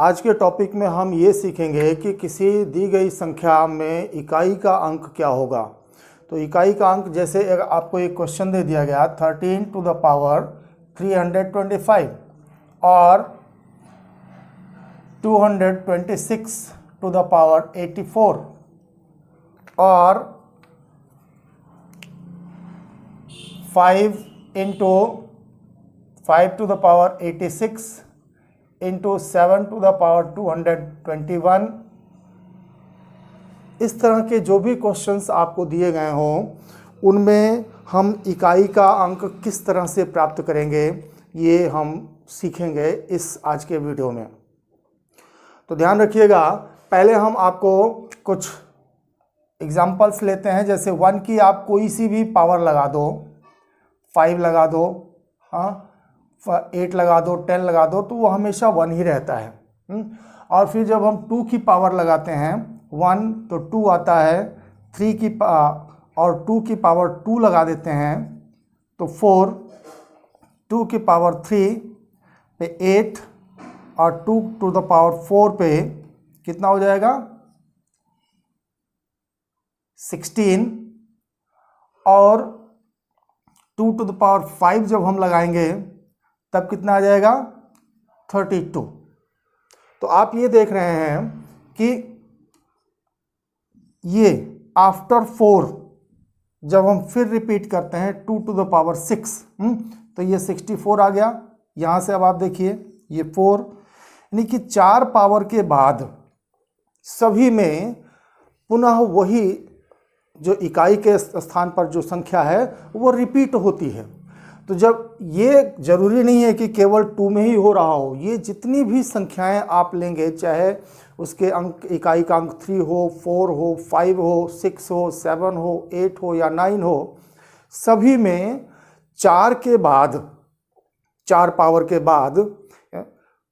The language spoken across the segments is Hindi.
आज के टॉपिक में हम ये सीखेंगे कि किसी दी गई संख्या में इकाई का अंक क्या होगा। तो इकाई का अंक, जैसे आपको एक क्वेश्चन दे दिया गया 13 टू द पावर 325 और 226 टू द पावर 84 और 5 into 5 to the power 86 into 7 to the power 221। इस तरह के जो भी क्वेश्चंस आपको दिए गए हों उनमें हम इकाई का अंक किस तरह से प्राप्त करेंगे ये हम सीखेंगे इस आज के वीडियो में। तो ध्यान रखिएगा, पहले हम आपको कुछ एग्जांपल्स लेते हैं। जैसे 1 की आप कोई सी भी पावर लगा दो, 5 लगा दो, हाँ 8 लगा दो, 10 लगा दो, तो वो हमेशा 1 ही रहता है। और फिर जब हम 2 की पावर लगाते हैं 1 तो 2 आता है, 3 की और 2 की पावर 2 लगा देते हैं तो 4, 2 की पावर 3 पे 8 और 2 टू द पावर 4 पे कितना हो जाएगा 16 और 2 टू द पावर 5 जब हम लगाएंगे तब कितना आ जाएगा 32। तो आप ये देख रहे हैं कि ये आफ्टर 4 जब हम फिर रिपीट करते हैं 2 टू द पावर 6 तो ये 64 आ गया। यहाँ से अब आप देखिए ये 4, यानी कि 4 पावर के बाद सभी में पुनः वही जो इकाई के स्थान पर जो संख्या है वो रिपीट होती है। तो जब ये जरूरी नहीं है कि केवल 2 में ही हो रहा हो, ये जितनी भी संख्याएं आप लेंगे, चाहे उसके अंक इकाई का अंक 3 हो, 4 हो, 5 हो, 6 हो, 7 हो, 8 हो या 9 हो, सभी में 4 के बाद, 4 पावर के बाद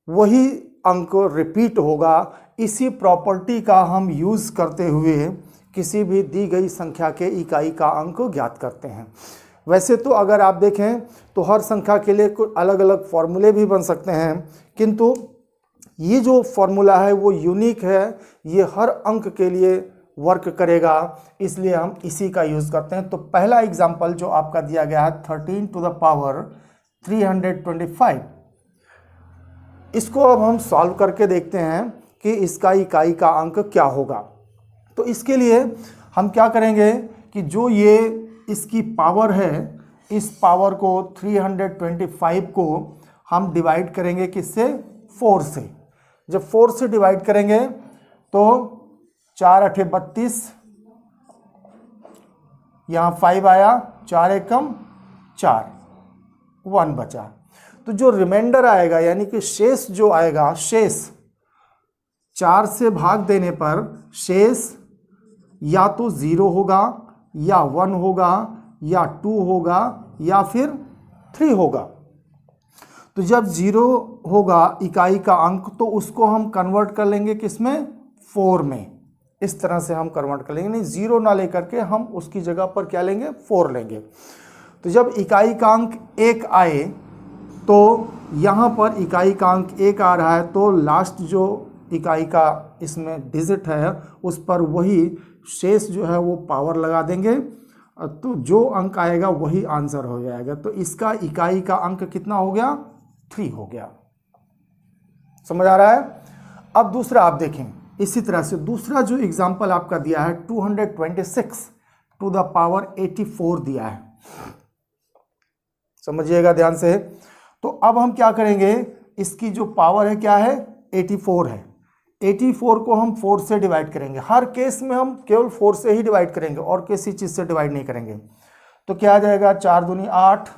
वही अंक रिपीट होगा। इसी प्रॉपर्टी का हम यूज़ करते हुए किसी भी दी गई संख्या के इकाई का अंक ज्ञात करते हैं। वैसे तो अगर आप देखें तो हर संख्या के लिए कुछ अलग अलग फॉर्मूले भी बन सकते हैं, किंतु ये जो फॉर्मूला है वो यूनिक है, ये हर अंक के लिए वर्क करेगा, इसलिए हम इसी का यूज़ करते हैं। तो पहला एग्जाम्पल जो आपका दिया गया है 13 टू द पावर 325, इसको अब हम सॉल्व करके देखते हैं कि इसका इकाई का अंक क्या होगा। तो इसके लिए हम क्या करेंगे कि जो ये इसकी पावर है, इस पावर को 325 को हम डिवाइड करेंगे किससे, 4 से। जब 4 से डिवाइड करेंगे तो 4 8 32, यहाँ 5 आया, 4 एकम 4, 1 बचा। तो जो रिमाइंडर आएगा यानी कि शेष जो आएगा, शेष 4 से भाग देने पर शेष या तो 0 होगा या 1 होगा या 2 होगा या फिर 3 होगा। तो जब 0 होगा इकाई का अंक तो उसको हम कन्वर्ट कर लेंगे किसमें, 4 में। इस तरह से हम कन्वर्ट कर लेंगे, नहीं 0 ना लेकर के हम उसकी जगह पर क्या लेंगे, 4 लेंगे। तो जब इकाई का अंक 1 आए तो यहाँ पर इकाई का अंक 1 आ रहा है तो लास्ट जो इकाई का इसमें डिजिट है उस पर वही शेष जो है वो पावर लगा देंगे, तो जो अंक आएगा वही आंसर हो जाएगा। तो इसका इकाई का अंक कितना हो गया, 3 हो गया। समझ आ रहा है। अब दूसरा आप देखें, इसी तरह से दूसरा जो एग्जांपल आपका दिया है 226 टू द पावर 84 दिया है, समझिएगा ध्यान से। तो अब हम क्या करेंगे, इसकी जो पावर है क्या है, 84 है। 84 को हम 4 से डिवाइड करेंगे। हर केस में हम केवल 4 से ही डिवाइड करेंगे और किसी चीज़ से डिवाइड नहीं करेंगे। तो क्या आ जाएगा, 4 दूनी 8,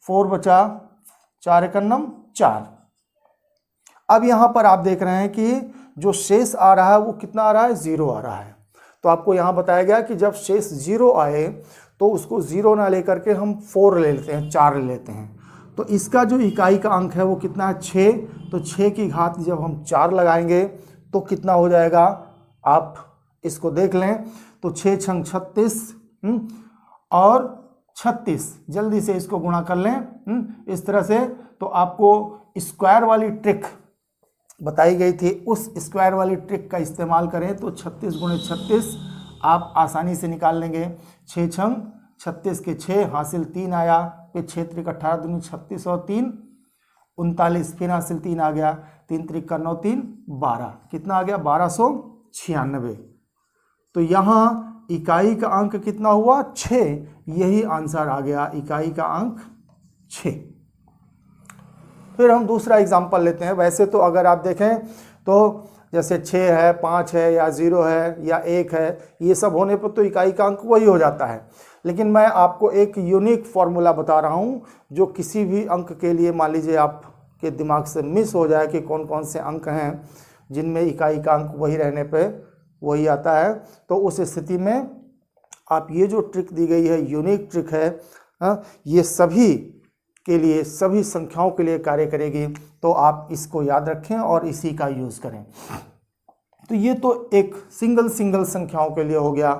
4 बचा, 4 एकन्नम 4। अब यहाँ पर आप देख रहे हैं कि जो शेष आ रहा है वो कितना आ रहा है, 0 आ रहा है। तो आपको यहाँ बताया गया कि जब शेष 0 आए तो उसको 0 ना लेकर के हम 4 ले लेते हैं, 4 ले लेते हैं। तो इसका जो इकाई का अंक है वो कितना है, 6। तो 6 की घात जब हम 4 लगाएंगे तो कितना हो जाएगा, आप इसको देख लें। तो 6 छंग 36 और 36, जल्दी से इसको गुणा कर लें। इस तरह से तो आपको स्क्वायर वाली ट्रिक बताई गई थी, उस स्क्वायर वाली ट्रिक का इस्तेमाल करें तो 36 गुणे 36 आप आसानी से निकाल लेंगे। 6 छंग 36 के 6 हासिल 3 आया, फिर 6 त्रिक 18 दूनी 36 और 3 39, फिर हासिल 3 आ गया, 3 त्रिक का 9 3 12, कितना आ गया 1296। तो यहाँ इकाई का अंक कितना हुआ 6, यही आंसर आ गया, इकाई का अंक 6। फिर हम दूसरा एग्जांपल लेते हैं। वैसे तो अगर आप देखें तो जैसे 6 है, 5 है या 0 है या 1 है, ये सब होने पर तो इकाई का अंक वही हो जाता है। लेकिन मैं आपको एक यूनिक फॉर्मूला बता रहा हूँ जो किसी भी अंक के लिए, मान लीजिए आपके दिमाग से मिस हो जाए कि कौन कौन से अंक हैं जिनमें इकाई का अंक वही रहने पे वही आता है, तो उस स्थिति में आप ये जो ट्रिक दी गई है, यूनिक ट्रिक है, ये सभी के लिए, सभी संख्याओं के लिए कार्य करेगी। तो आप इसको याद रखें और इसी का यूज़ करें। तो ये तो एक सिंगल संख्याओं के लिए हो गया।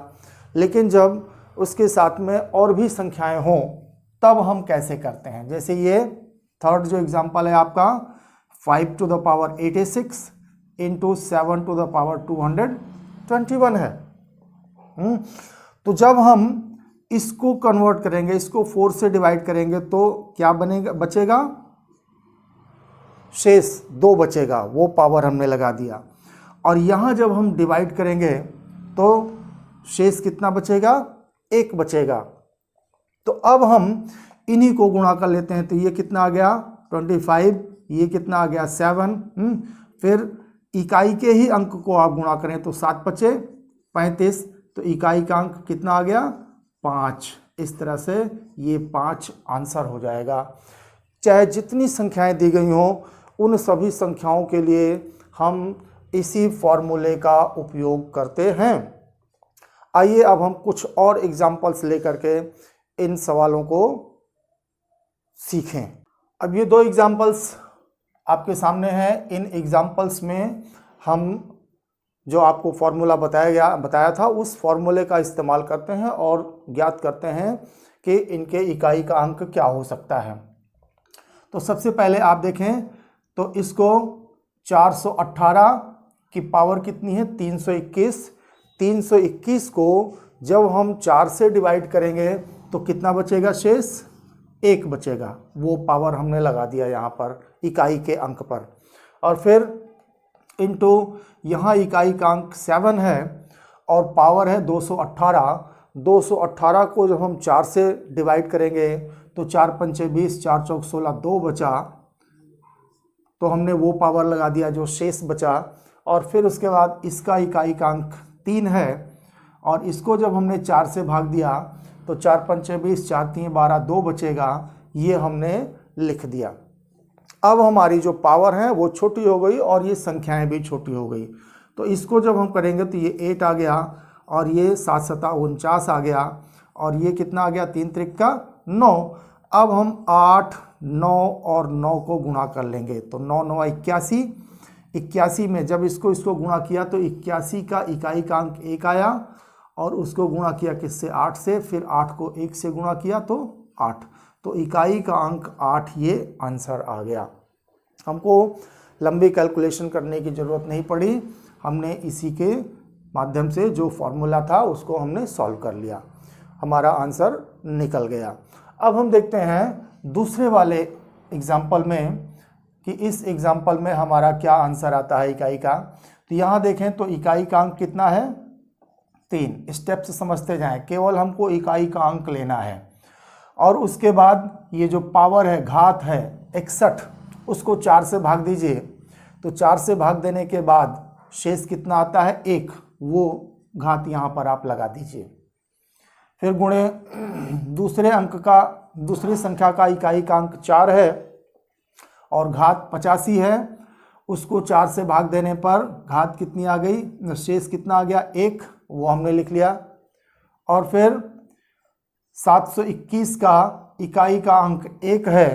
लेकिन जब उसके साथ में और भी संख्याएं हों तब हम कैसे करते हैं। जैसे ये थर्ड जो एग्जांपल है आपका 5 to the power 86 into 7 to the power 221 है। तो जब हम इसको कन्वर्ट करेंगे, इसको 4 से डिवाइड करेंगे तो क्या बनेगा, बचेगा शेष 2 बचेगा, वो पावर हमने लगा दिया। और यहाँ जब हम डिवाइड करेंगे तो शेष कितना बचेगा, 1 बचेगा। तो अब हम इन्हीं को गुणा कर लेते हैं। तो ये कितना आ गया 25, ये कितना आ गया 7, फिर इकाई के ही अंक को आप गुणा करें तो 7 बचे 35, तो इकाई का अंक कितना आ गया 5। इस तरह से ये 5 आंसर हो जाएगा। चाहे जितनी संख्याएं दी गई हों, उन सभी संख्याओं के लिए हम इसी फॉर्मूले का उपयोग करते हैं। आइए अब हम कुछ और एग्जाम्पल्स लेकर के इन सवालों को सीखें। अब ये 2 एग्जाम्पल्स आपके सामने हैं। इन एग्जाम्पल्स में हम जो आपको फॉर्मूला बताया था उस फॉर्मूले का इस्तेमाल करते हैं और ज्ञात करते हैं कि इनके इकाई का अंक क्या हो सकता है। तो सबसे पहले आप देखें तो इसको 418 की पावर कितनी है 321। 321 को जब हम 4 से डिवाइड करेंगे तो कितना बचेगा शेष, 1 बचेगा। वो पावर हमने लगा दिया यहाँ पर इकाई के अंक पर। और फिर इनटू यहाँ इकाई का अंक 7 है और पावर है 218। 218 को जब हम 4 से डिवाइड करेंगे तो 4 पंचे 20, 4 चौक 16, 2 बचा, तो हमने वो पावर लगा दिया जो शेष बचा। और फिर उसके बाद इसका इकाई का अंक 3 है और इसको जब हमने 4 से भाग दिया तो 4 पंचे 20, 4 3 12, 2 बचेगा, ये हमने लिख दिया। अब हमारी जो पावर है वो छोटी हो गई और ये संख्याएं भी छोटी हो गई। तो इसको जब हम करेंगे तो ये 8 आ गया और ये 7 7 49 आ गया और ये कितना आ गया 3 त्रिक का 9। अब हम 8, 9 और 9 को गुणा कर लेंगे तो 9 9 81। 81 में जब इसको गुणा किया तो 81 का इकाई का अंक 1 आया और उसको गुणा किया किससे 8 से, फिर 8 को 1 से गुणा किया तो 8, तो इकाई का अंक 8 ये आंसर आ गया। हमको लंबी कैलकुलेशन करने की ज़रूरत नहीं पड़ी, हमने इसी के माध्यम से जो फॉर्मूला था उसको हमने सॉल्व कर लिया, हमारा आंसर निकल गया। अब हम देखते हैं दूसरे वाले एग्जाम्पल में कि इस एग्जाम्पल में हमारा क्या आंसर आता है इकाई का। तो यहाँ देखें तो इकाई का अंक कितना है 3। स्टेप से समझते जाएं, केवल हमको इकाई का अंक लेना है। और उसके बाद ये जो पावर है, घात है 61, उसको 4 से भाग दीजिए। तो 4 से भाग देने के बाद शेष कितना आता है 1, वो घात यहाँ पर आप लगा दीजिए। फिर गुणे दूसरी संख्या का इकाई का अंक 4 है और घात 85 है, उसको 4 से भाग देने पर घात कितनी आ गई, शेष कितना आ गया 1, वो हमने लिख लिया। और फिर 721 का इकाई का अंक 1 है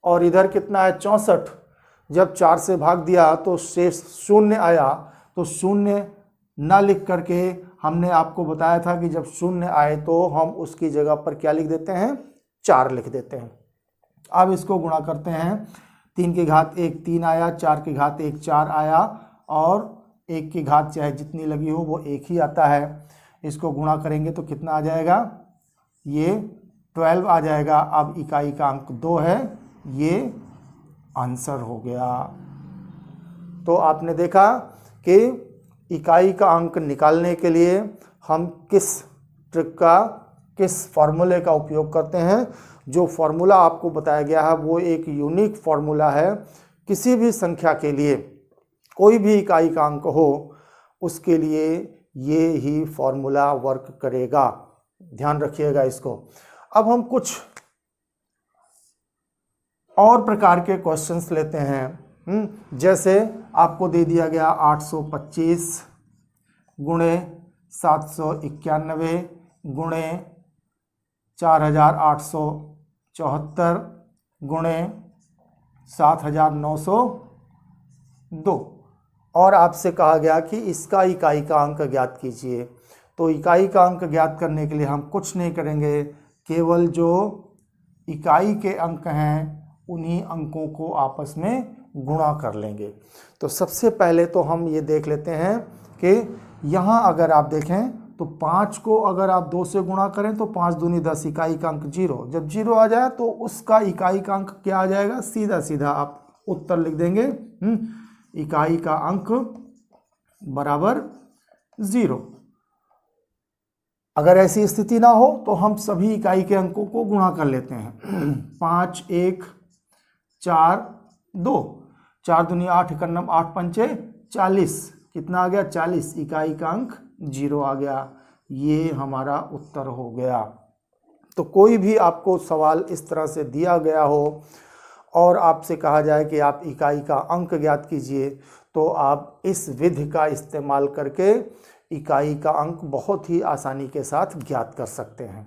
और इधर कितना है 64, जब 4 से भाग दिया तो शेष 0 आया, तो 0 ना लिख करके हमने आपको बताया था कि जब 0 आए तो हम उसकी जगह पर क्या लिख देते हैं 4 लिख देते हैं। अब इसको गुणा करते हैं, 3 की घात 1 3 आया, 4 की घात 1 4 आया, और 1 की घात चाहे जितनी लगी हो वो 1 ही आता है। इसको गुणा करेंगे तो कितना आ जाएगा, ये 12 आ जाएगा। अब इकाई का अंक 2 है, ये आंसर हो गया। तो आपने देखा कि इकाई का अंक निकालने के लिए हम किस ट्रिक का, किस फॉर्मूले का उपयोग करते हैं। जो फॉर्मूला आपको बताया गया है वो एक यूनिक फॉर्मूला है। किसी भी संख्या के लिए, कोई भी इकाई का अंक हो, उसके लिए ये ही फॉर्मूला वर्क करेगा, ध्यान रखिएगा इसको। अब हम कुछ और प्रकार के क्वेश्चंस लेते हैं। जैसे आपको दे दिया गया 825 गुणे 791 गुणे 4874 गुणे 7902, और आपसे कहा गया कि इसका इकाई का अंक ज्ञात कीजिए। तो इकाई का अंक ज्ञात करने के लिए हम कुछ नहीं करेंगे, केवल जो इकाई के अंक हैं उन्हीं अंकों को आपस में गुणा कर लेंगे। तो सबसे पहले तो हम ये देख लेते हैं कि यहाँ अगर आप देखें तो 5 को अगर आप 2 से गुणा करें तो 5 दूनी 10, इकाई का अंक 0। जब 0 आ जाए तो उसका इकाई का अंक क्या आ जाएगा, सीधा सीधा आप उत्तर लिख देंगे, इकाई का अंक बराबर 0। अगर ऐसी स्थिति ना हो तो हम सभी इकाई के अंकों को गुणा कर लेते हैं। 5 1 4 2, 4 दूनी 8, 1 8 पंचे 40, कितना आ गया 40, इकाई का अंक 0 आ गया। ये हमारा उत्तर हो गया। तो कोई भी आपको सवाल इस तरह से दिया गया हो और आपसे कहा जाए कि आप इकाई का अंक ज्ञात कीजिए, तो आप इस विधि का इस्तेमाल करके इकाई का अंक बहुत ही आसानी के साथ ज्ञात कर सकते हैं।